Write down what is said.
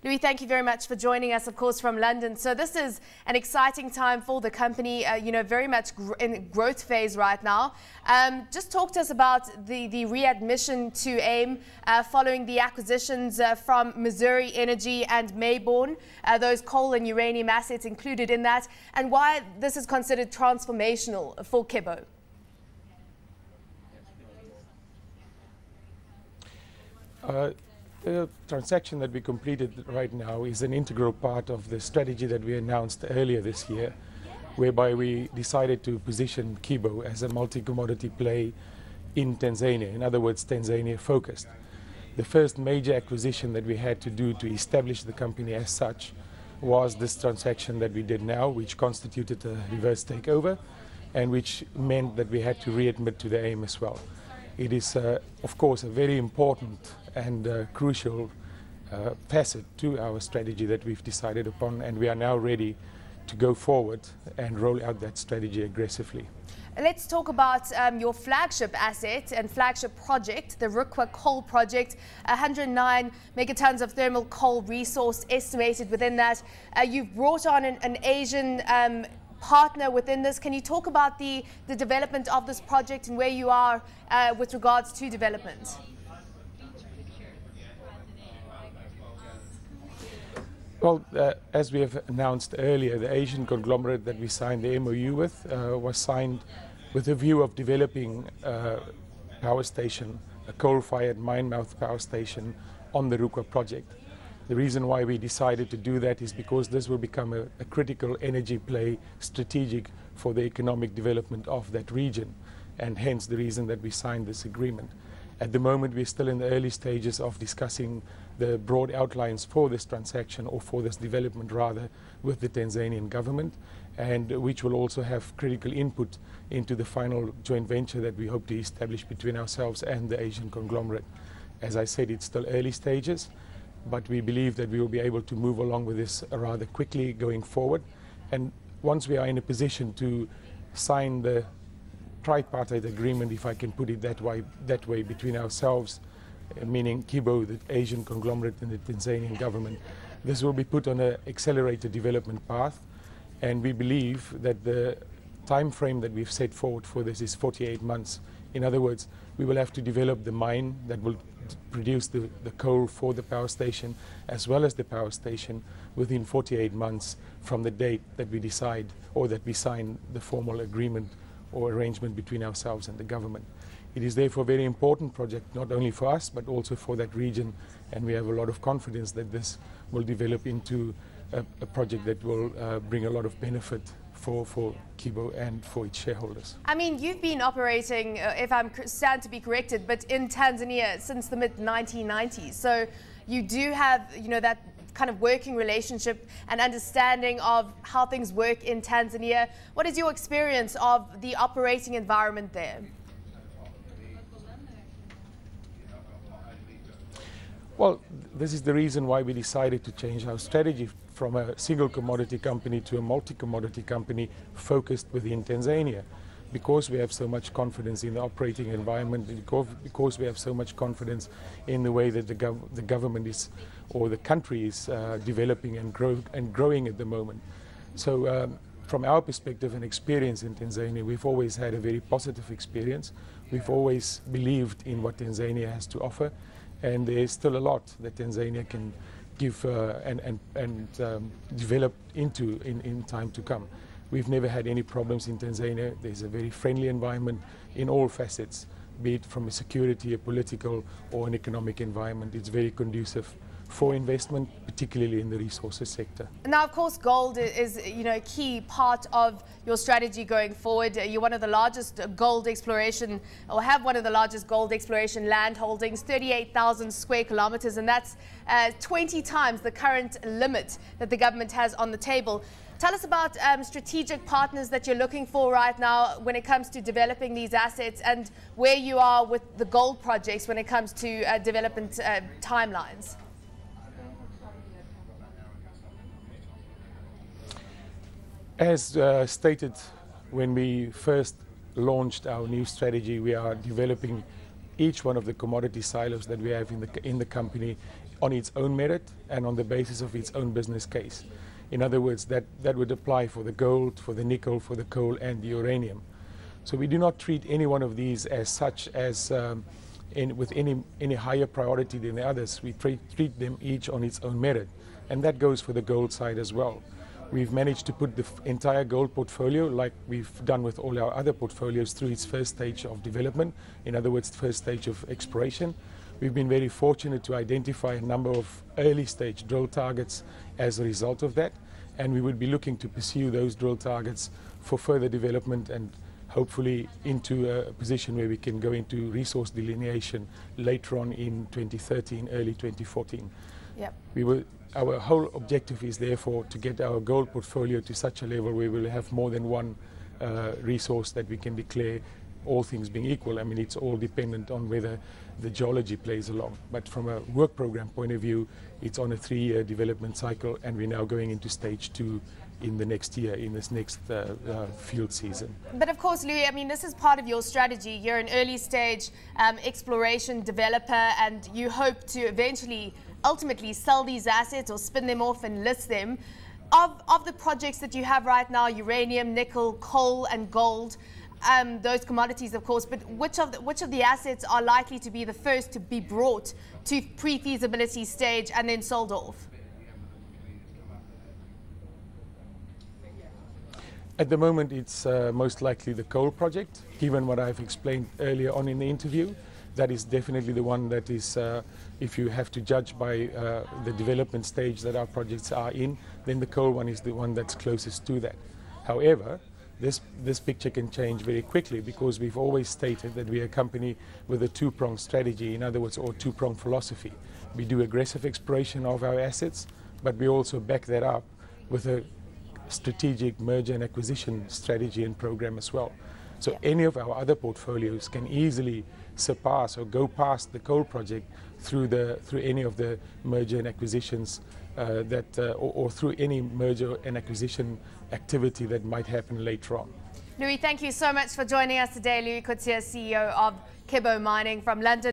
Louis, thank you very much for joining us, of course, from London. So this is an exciting time for the company, very much in growth phase right now. Just talk to us about the readmission to AIM following the acquisitions from Missouri Energy and Mayborn, those coal and uranium assets included in that, and why this is considered transformational for Kibo. The transaction that we completed right now is an integral part of the strategy that we announced earlier this year, whereby we decided to position Kibo as a multi-commodity play in Tanzania. In other words, Tanzania focused. The first major acquisition that we had to do to establish the company as such was this transaction that we did now, which constituted a reverse takeover and which meant that we had to readmit to the AIM as well. It is, of course, a very important and crucial facet to our strategy that we've decided upon, and we are now ready to go forward and roll out that strategy aggressively. Let's talk about your flagship asset and flagship project, the Ruka coal project, 109 megatons of thermal coal resource estimated within that. You've brought on an Asian partner within this. Can you talk about the development of this project and where you are with regards to development? Well, as we have announced earlier, the Asian conglomerate that we signed the MOU with was signed with a view of developing a power station, a coal-fired mine-mouth power station on the Ruka project. The reason why we decided to do that is because this will become a critical energy play, strategic for the economic development of that region, and hence the reason that we signed this agreement. At the moment, we're still in the early stages of discussing the broad outlines for this transaction, or for this development rather, with the Tanzanian government, and which will also have critical input into the final joint venture that we hope to establish between ourselves and the Asian conglomerate. As I said, it's still early stages, but we believe that we will be able to move along with this rather quickly going forward. And once we are in a position to sign the tripartite agreement, if I can put it that way, between ourselves, meaning Kibo, the Asian conglomerate, and the Tanzanian government, this will be put on an accelerated development path, and we believe that the time frame that we've set forward for this is 48 months. In other words, we will have to develop the mine that will produce the coal for the power station, as well as the power station, within 48 months from the date that we decide, or that we sign the formal agreement or arrangement between ourselves and the government. It is therefore a very important project, not only for us, but also for that region, and we have a lot of confidence that this will develop into a project that will bring a lot of benefit for Kibo and for its shareholders. I mean, you've been operating, if I'm stand to be corrected, but in Tanzania since the mid-1990s. So you do have, that kind of working relationship and understanding of how things work in Tanzania. What is your experience of the operating environment there? Well, this is the reason why we decided to change our strategy from a single commodity company to a multi-commodity company focused within Tanzania, because we have so much confidence in the operating environment, because we have so much confidence in the way that the government is, or the country is developing and growing at the moment. So from our perspective and experience in Tanzania, we've always had a very positive experience. We've always believed in what Tanzania has to offer, and there's still a lot that Tanzania can give and develop into in time to come. We've never had any problems in Tanzania. There's a very friendly environment in all facets, be it from a security, a political, or an economic environment. It's very conducive for investment, particularly in the resources sector. Now, of course, gold is a key part of your strategy going forward. You're one of the largest gold exploration, or have one of the largest gold exploration land holdings, 38,000 square kilometers, and that's 20 times the current limit that the government has on the table. Tell us about strategic partners that you're looking for right now when it comes to developing these assets, and where you are with the gold projects when it comes to development timelines. As stated when we first launched our new strategy, we are developing each one of the commodity silos that we have in the company on its own merit and on the basis of its own business case. In other words, that would apply for the gold, for the nickel, for the coal and the uranium. So we do not treat any one of these as such as with any higher priority than the others. We treat them each on its own merit, and that goes for the gold side as well. We've managed to put the entire gold portfolio, like we've done with all our other portfolios, through its first stage of development, in other words, first stage of exploration. We've been very fortunate to identify a number of early stage drill targets as a result of that, and we would be looking to pursue those drill targets for further development and hopefully into a position where we can go into resource delineation later on in 2013, early 2014. Yep. Our whole objective is therefore to get our gold portfolio to such a level where we'll have more than one resource that we can declare, all things being equal. I mean, it's all dependent on whether the geology plays along. But from a work program point of view, it's on a 3-year development cycle, and we're now going into stage 2 in the next year, in this next field season. But of course, Louis, I mean, this is part of your strategy. You're an early stage exploration developer, and you hope to eventually, ultimately sell these assets or spin them off and list them. Of the projects that you have right now, uranium, nickel, coal and gold, those commodities of course, but which of the assets are likely to be the first to be brought to pre-feasibility stage and then sold off? At the moment, it's most likely the coal project, given what I've explained earlier on in the interview. That is definitely the one that is, if you have to judge by the development stage that our projects are in, then the coal one is the one that's closest to that. However, this picture can change very quickly, because we've always stated that we are a company with a two-pronged strategy, in other words, or two-pronged philosophy. We do aggressive exploration of our assets, but we also back that up with a strategic merger and acquisition strategy and program as well. So any of our other portfolios can easily surpass or go past the coal project through any of the merger and acquisitions or through any merger and acquisition activity that might happen later on. Louis, thank you so much for joining us today. Louis Coetzee, CEO of Kibo Mining from London.